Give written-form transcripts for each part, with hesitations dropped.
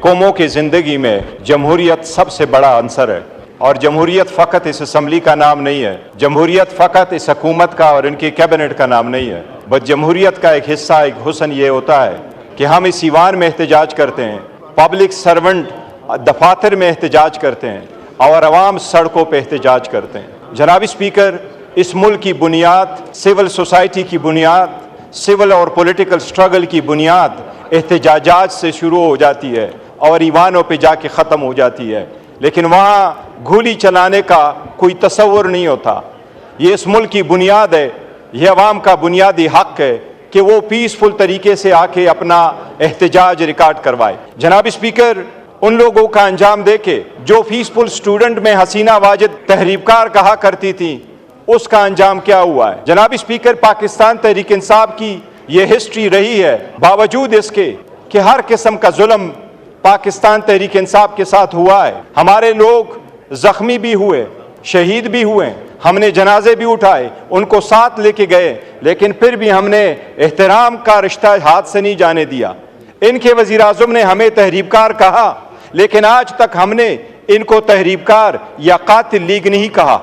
कौमों की ज़िंदगी में जमहूरियत सबसे बड़ा अंसर है। और जमहूरियत फ़कत इस असम्बली का नाम नहीं है, जमहूरियत फ़कत इस हुकूमत का और इनकी कैबिनेट का नाम नहीं है, बस जमहूरियत का एक हिस्सा, एक हुस्न ये होता है कि हम इस ईवान में एहतजाज करते हैं, पब्लिक सर्वेंट दफातर में एहतजाज करते हैं और अवाम सड़कों पर एहतजाज करते हैं। जनाब स्पीकर, इस मुल्क की बुनियाद, सिविल सोसाइटी की बुनियाद, सिविल और पॉलिटिकल स्ट्रगल की बुनियाद एहतजाजात से शुरू हो जाती है और ईवानों पे जाके ख़त्म हो जाती है, लेकिन वहाँ गोली चलाने का कोई तसव्वुर नहीं होता। ये इस मुल्क की बुनियाद है, ये अवाम का बुनियादी हक है कि वो पीसफुल तरीके से आके अपना एहतजाज रिकॉर्ड करवाए। जनाब स्पीकर, उन लोगों का अंजाम देखे जो पीसफुल स्टूडेंट में हसीना वाजिद तहरीबकार कहा करती थी, उसका अंजाम क्या हुआ है। जनाब स्पीकर, पाकिस्तान तहरीक इंसाफ की ये हिस्ट्री रही है, बावजूद इसके कि हर किस्म का जुल्म पाकिस्तान तहरीक इंसाफ के साथ हुआ है। हमारे लोग जख्मी भी हुए, शहीद भी हुए, हमने जनाजे भी उठाए, उनको साथ लेके गए, लेकिन फिर भी हमने एहतराम का रिश्ता हाथ से नहीं जाने दिया। इनके वज़ीर आज़म ने हमें तहरीबकार कहा, लेकिन आज तक हमने इनको तहरीबकार या कातिल लीग नहीं कहा,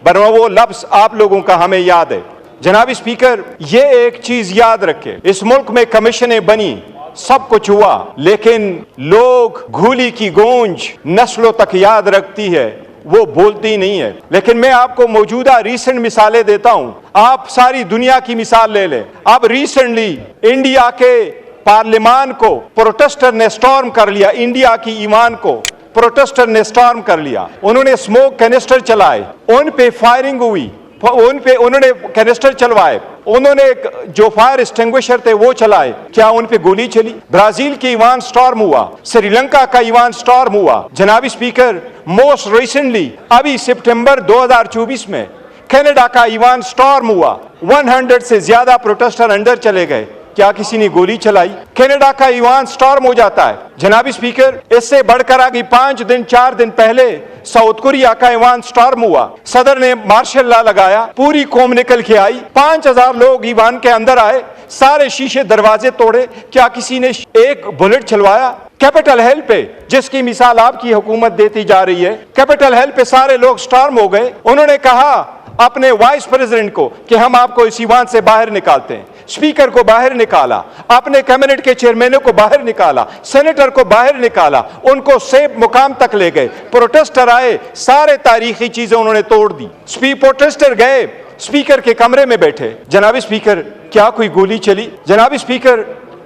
वरना वो लफ्ज़ आप लोगों का हमें याद है। जनाब स्पीकर, ये एक चीज़ याद रखें, इस मुल्क में कमीशनें बनी, सब कुछ हुआ, लेकिन लोग घूली की गूंज नस्लों तक याद रखती है, वो बोलती नहीं है। लेकिन मैं आपको मौजूदा रीसेंट मिसालें देता हूं, आप सारी दुनिया की मिसाल ले लें। अब रिसेंटली इंडिया के पार्लियामान को प्रोटेस्टर ने स्टॉर्म कर लिया, इंडिया की ईमान को प्रोटेस्टर ने स्टॉर्म कर लिया। उन्होंने स्मोक कैनिस्टर चलाए, उन पे फायरिंग हुई, उन पे उन्होंने कैनिस्टर चलवाए, उन्होंने जो फायर एक्सटिंग्विशर थे वो चलाए, क्या उन पे गोली चली। ब्राजील की ईवान स्टॉर्म हुआ, श्रीलंका का ईवान स्टॉर्म हुआ। जनाब स्पीकर, मोस्ट रिसेंटली अभी सितंबर 2024 में कनाडा का ईवान स्टॉर्म हुआ, 100 से ज्यादा प्रोटेस्टर अंदर चले गए, क्या किसी ने गोली चलाई। कनाडा का ईवान स्टॉर्म हो जाता है। जनाब स्पीकर, इससे बढ़कर आगे 5 दिन 4 दिन पहले साउथ कोरिया का ईवान स्टॉर्म हुआ, सदर ने मार्शल लॉ लगाया, पूरी कौम निकल के आई, 5000 लोग ईवान के अंदर आए, सारे शीशे दरवाजे तोड़े, क्या किसी ने एक बुलेट चलवाया। कैपिटल हिल पे, जिसकी मिसाल आपकी हुकूमत देती जा रही है, कैपिटल हिल पे सारे लोग स्टॉर्म हो गए। उन्होंने कहा अपने वाइस प्रेसिडेंट को कि हम आपको इस ईवान से बाहर निकालते हैं, स्पीकर को बाहर निकाला, अपने कैबिनेट के चेयरमैनों को बाहर निकाला, सेनेटर को बाहर निकाला, उनको सेफ मुकाम तक ले गए। प्रोटेस्टर आए, सारे तारीखी चीजें उन्होंने तोड़ दी। प्रोटेस्टर गए, स्पीकर के कमरे में बैठे। जनाब स्पीकर, क्या कोई गोली चली। जनाब स्पीकर,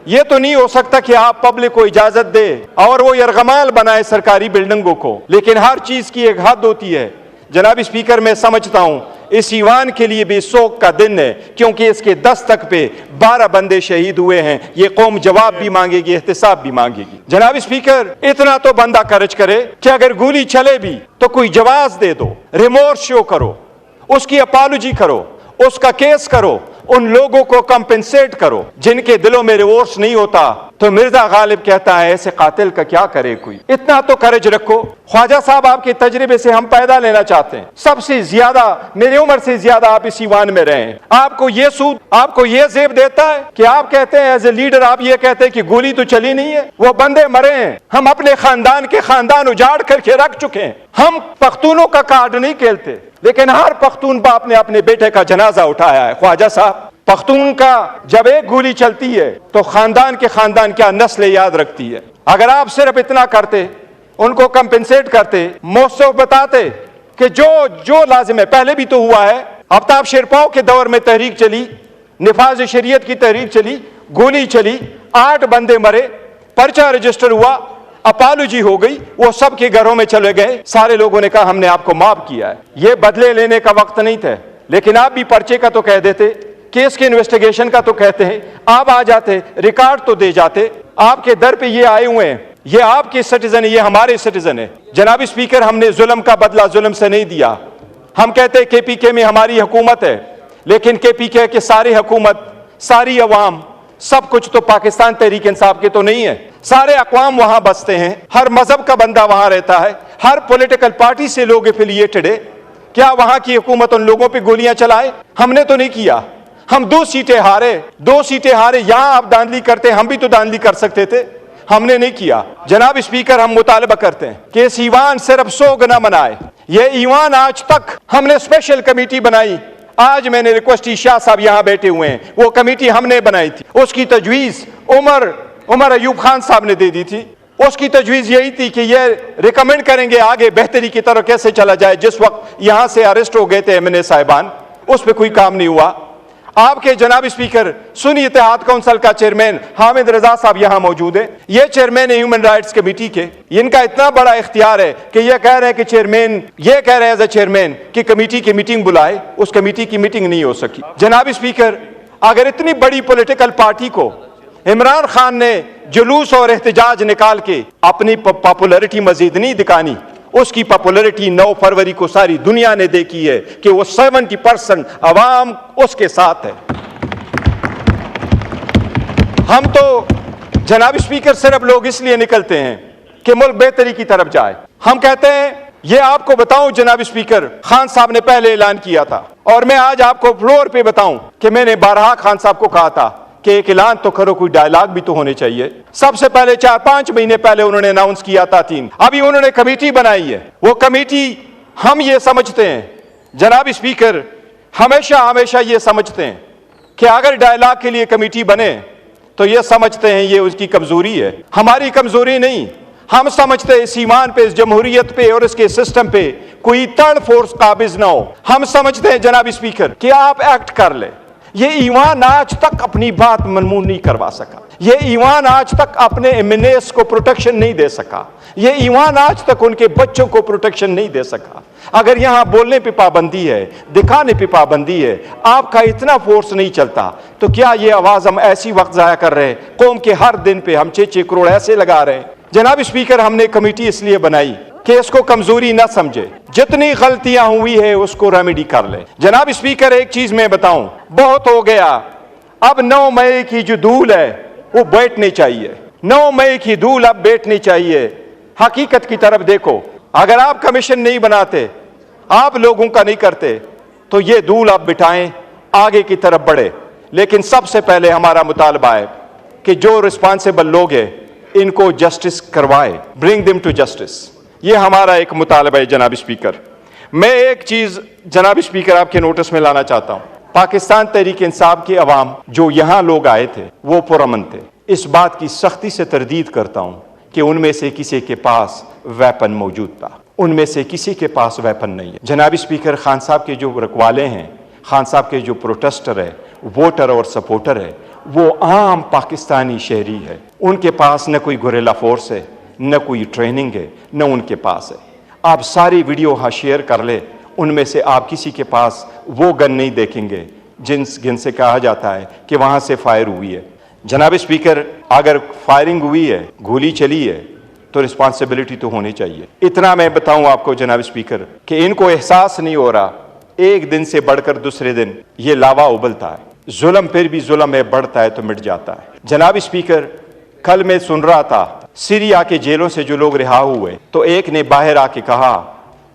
ये तो नहीं हो सकता कि आप पब्लिक को इजाजत दे और वो यरगमाल बनाए सरकारी बिल्डिंगों को, लेकिन हर चीज की एक हद होती है। जनाब स्पीकर, मैं समझता हूं इस ईवान के लिए भी शोक का दिन है, क्योंकि इसके दस्तक पे 12 बंदे शहीद हुए हैं। ये कौम जवाब भी मांगेगी, एहतिसाब भी मांगेगी। जनाब स्पीकर, इतना तो बंदा कर्ज करे कि अगर गोली चले भी तो कोई जवाब दे दो, रिमोर्स शो करो, उसकी अपॉलॉजी करो, उसका केस करो, उन लोगों को कंपेंसेट करो जिनके दिलों में रिवोर्स नहीं होता। तो मिर्जा गालिब कहता है ऐसे कातिल का क्या करे कोई। इतना तो करेज रखो। ख्वाजा साहब, आपके तजर्बे से हम पैदा लेना चाहते हैं, सबसे ज्यादा मेरी उम्र से ज्यादा आप इस ईवान में रहे हैं। आपको ये सूद, आपको ये जेब देता है कि आप कहते हैं एज ए लीडर, आप ये कहते हैं कि गोली तो चली नहीं है, वो बंदे मरे हैं, हम अपने खानदान के खानदान उजाड़ करके रख चुके हैं। हम पख्तूनों का कार्ड नहीं खेलते, लेकिन हर पख्तून बाप ने अपने बेटे का जनाजा उठाया है। ख्वाजा साहब, पख्तून का जब एक गोली चलती है तो खानदान के खानदान क्या नस्ल याद रखती है। अगर आप सिर्फ इतना करते, उनको कंपेंसेट करते, मौसम बताते कि जो लाजिम है, पहले भी तो हुआ है, आफ्ताब शेरपाओ के दौर में तहरीक चली, निफाज शरीयत की तहरीक चली, गोली चली, 8 बंदे मरे, पर्चा रजिस्टर हुआ, अपॉलॉजी हो गई, वो सबके घरों में चले गए, सारे लोगों ने कहा हमने आपको माफ किया है। ये बदले लेने का वक्त नहीं था, लेकिन आप भी पर्चे का तो कह देते, केस के इन्वेस्टिगेशन का तो कहते हैं, आप आ जाते, रिकॉर्ड तो दे जाते। आपके दर पे ये आए हुए हैं, ये आपके सिटीजन है, ये हमारे सिटीजन है। जनाब स्पीकर, हमने जुल्म का बदला जुल्म से नहीं दिया। हम कहते हैं केपीके में हमारी हुकूमत है, लेकिन केपीके की सारी हुकूमत, सारी अवाम, सब कुछ तो पाकिस्तान तहरीक इंसाफ के तो नहीं है। सारे अक़वाम वहां बसते हैं, हर मजहब का बंदा वहां रहता है, हर पॉलिटिकल पार्टी से लोग एफिलिएटेड है। क्या वहां की हुकूमत उन लोगों पे गोलियां चलाए? हमने तो नहीं किया। हम 2 सीटें हारे, 2 सीटें हारे। यहां आप धांधली करते, हम भी तो धांधली कर सकते थे। हमने नहीं किया। जनाब स्पीकर, हम मुतालबा करते हैं कि इस ईवान सिर्फ 100 गुना मनाए। ये ईवान आज तक हमने स्पेशल कमेटी बनाई। आज मैंने रिक्वेस्ट की, शाह साहब यहां बैठे हुए हैं, वो कमेटी हमने बनाई थी। उसकी तजवीज उमर अयूब खान साहब ने दे दी थी। उसकी तजवीज यही थी कि ये रिकमेंड करेंगे आगे बेहतरी की तरफ कैसे चला जाए। जिस वक्त यहां से अरेस्ट हो गए थे एमएनए साहिबान, उस पर कोई काम नहीं हुआ। आपके जनाब स्पीकर, सुन्नी इत्तेहाद काउंसिल का चेयरमैन हामिद रजा साहब यहां मौजूद है। ये चेयरमैन है ह्यूमन राइट्स कमेटी के। इनका इतना बड़ा इख्तियार है कि ये कह रहे हैं कि चेयरमैन ये कह रहे हैं एज ए चेयरमैन कि कमेटी की मीटिंग बुलाए। उस कमेटी की मीटिंग नहीं हो सकी। जनाब स्पीकर, अगर इतनी बड़ी पॉलिटिकल पार्टी को इमरान खान ने जुलूस और एहतजाज निकाल के अपनी पॉपुलरिटी मजीद नहीं दिखानी, उसकी पॉपुलरिटी 9 फरवरी को सारी दुनिया ने देखी है कि वो 70% अवाम उसके साथ है। हम तो जनाब स्पीकर सिर्फ लोग इसलिए निकलते हैं कि मुल्क बेहतरी की तरफ जाए। हम कहते हैं, ये आपको बताऊं जनाब स्पीकर, खान साहब ने पहले ऐलान किया था और मैं आज आपको फ्लोर पे बताऊं कि मैंने बारहा खान साहब को कहा था कि एक ऐलान तो करो, कोई डायलॉग भी तो होने चाहिए। सबसे पहले 4-5 महीने पहले उन्होंने अनाउंस किया था 3। अभी उन्होंने कमेटी बनाई है। वो कमेटी, हम ये समझते हैं जनाब स्पीकर, हमेशा ये समझते हैं कि अगर डायलॉग के लिए कमेटी बने तो ये समझते हैं ये उसकी कमजोरी है। हमारी कमजोरी नहीं। हम समझते हैं इस ईमान पे, इस जमहूरियत पे और इसके सिस्टम पे कोई थर्ड फोर्स काबिज ना हो। हम समझते हैं जनाब स्पीकर कि आप एक्ट कर ले। ये ईवान आज तक अपनी बात मनमून नहीं करवा सका। ये ईवान आज तक अपने एमएनएस को प्रोटेक्शन नहीं दे सका। ये ईवान आज तक उनके बच्चों को प्रोटेक्शन नहीं दे सका। अगर यहां बोलने पे पाबंदी है, दिखाने पे पाबंदी है, आपका इतना फोर्स नहीं चलता, तो क्या ये आवाज हम ऐसी वक्त जाया कर रहे हैं? कौम के हर दिन पे हम 6-6 करोड़ ऐसे लगा रहे हैं। जनाब स्पीकर, हमने कमेटी इसलिए बनाई कि इसको कमजोरी ना समझे, जितनी गलतियां हुई है उसको रेमेडी कर ले। जनाब स्पीकर, एक चीज मैं बताऊं, बहुत हो गया। अब 9 मई की जो धूल है वो बैठनी चाहिए। 9 मई की धूल अब बैठनी चाहिए। हकीकत की तरफ देखो। अगर आप कमीशन नहीं बनाते, आप लोगों का नहीं करते, तो ये धूल आप बिठाएं, आगे की तरफ बढ़े। लेकिन सबसे पहले हमारा मुतालबा है कि जो रिस्पॉन्सिबल लोग हैं इनको जस्टिस करवाए, ब्रिंग देम टू जस्टिस। ये हमारा एक मुतालबा है जनाब स्पीकर। मैं एक चीज जनाब स्पीकर आपके नोटिस में लाना चाहता हूं। पाकिस्तान तहरीक इंसाफ के अवाम जो यहां लोग आए थे वो पुरअमन थे। इस बात की सख्ती से तरदीद करता हूं कि उनमें से किसी के पास वेपन मौजूद था। उनमें से किसी के पास वेपन नहीं है। जनाब स्पीकर, खान साहब के जो रखवाले हैं, खान साहब के जो प्रोटेस्टर है, वोटर और सपोर्टर है, वो आम पाकिस्तानी शहरी है। उनके पास न कोई गुरिल्ला फोर्स है, न कोई ट्रेनिंग है, न उनके पास है। आप सारी वीडियो हाँ शेयर कर ले, उनमें से आप किसी के पास वो गन नहीं देखेंगे जिनसे कहा जाता है कि वहां से फायर हुई है। जनाब स्पीकर, अगर फायरिंग हुई है, गोली चली है, तो रिस्पॉन्सिबिलिटी तो होनी चाहिए। इतना मैं बताऊं आपको जनाब स्पीकर कि इनको एहसास नहीं हो रहा, एक दिन से बढ़कर दूसरे दिन ये लावा उबलता है। जुल्म फिर भी जुल्म है, बढ़ता है तो मिट जाता है। जनाब स्पीकर, कल मैं सुन रहा था सीरिया के जेलों से जो लोग रिहा हुए, तो एक ने बाहर आके कहा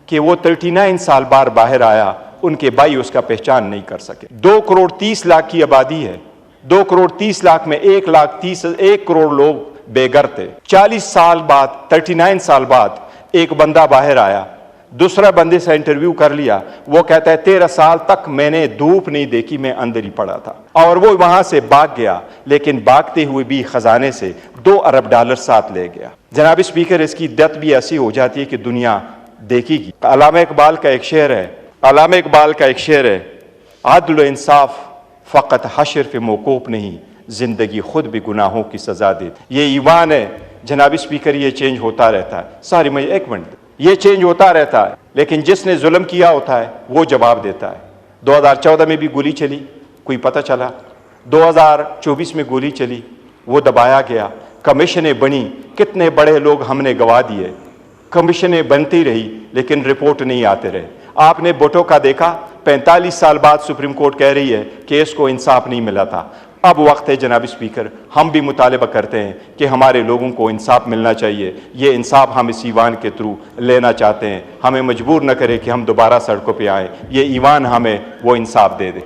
कि वो 39 साल बाद बाहर आया, उनके भाई उसका पहचान नहीं कर सके। 2 करोड़ 30 लाख की आबादी है। 2 करोड़ 30 लाख में 1 करोड़ लोग बेघर थे। 40 साल बाद, 39 साल बाद एक बंदा बाहर आया, दूसरा बंदे से इंटरव्यू कर लिया, वो कहता है 13 साल तक मैंने धूप नहीं देखी, मैं अंदर ही पड़ा था। और वो वहां से भाग गया, लेकिन भागते हुए भी खजाने से $2 अरब साथ ले गया। जनाब स्पीकर, इसकी दत भी ऐसी हो जाती है कि दुनिया देखेगी। अल्लामा इकबाल का एक शेर है, आदल व इंसाफ फ़कत हशर पे मौकूफ नहीं, जिंदगी खुद भी गुनाहों की सजा दे। ये ईमान है जनाब स्पीकर, ये चेंज होता रहता है। सारी मैं एक मिनट, ये चेंज होता रहता है, लेकिन जिसने जुल्म किया होता है वो जवाब देता है। 2014 में भी गोली चली, कोई पता चला। 2024 में गोली चली, वो दबाया गया। कमीशनें बनी, कितने बड़े लोग हमने गवा दिए। कमीशनें बनती रही, लेकिन रिपोर्ट नहीं आते रहे। आपने भुट्टो का देखा, 45 साल बाद सुप्रीम कोर्ट कह रही है कि इसको इंसाफ नहीं मिला था। अब वक्त है जनाब स्पीकर, हम भी मुतालबा करते हैं कि हमारे लोगों को इंसाफ मिलना चाहिए। ये इंसाफ हम इस ईवान के थ्रू लेना चाहते हैं। हमें मजबूर न करे कि हम दोबारा सड़कों पे आएँ। ये ईवान हमें वो इंसाफ दे दे।